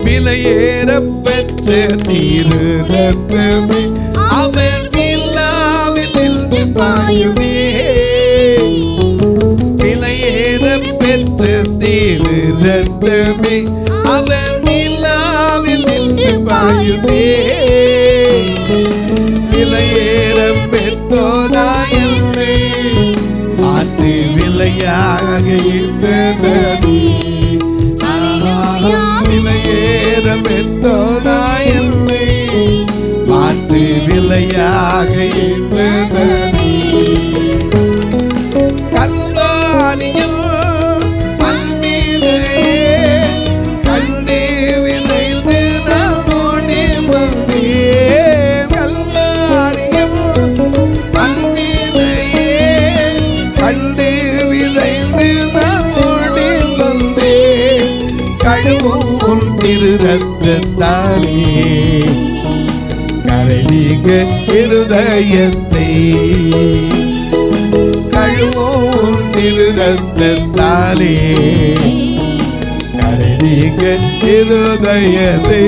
விலையேற பெற்ற திரு ரத்தமே அவர் விழாவில் நின்று பாயுமே. விலையேற பெற்ற திரு ரத்தமே அவர் விழாவில் நின்று பாயுமே. விலையேற பெற்றோனாயல்லை ஆற்று விலையாக இருந்தது. விலையேற பெற்றோனாயல்லை ஆற்று விலையாக இருந்தது. கல்வாரியில் கழுவும் திரு ரத்தத்தாலே கரைநீங்க இருதயத்தை. கழுவும் திரு ரத்தத்தாலே கரைநீங்க இருதயத்தை.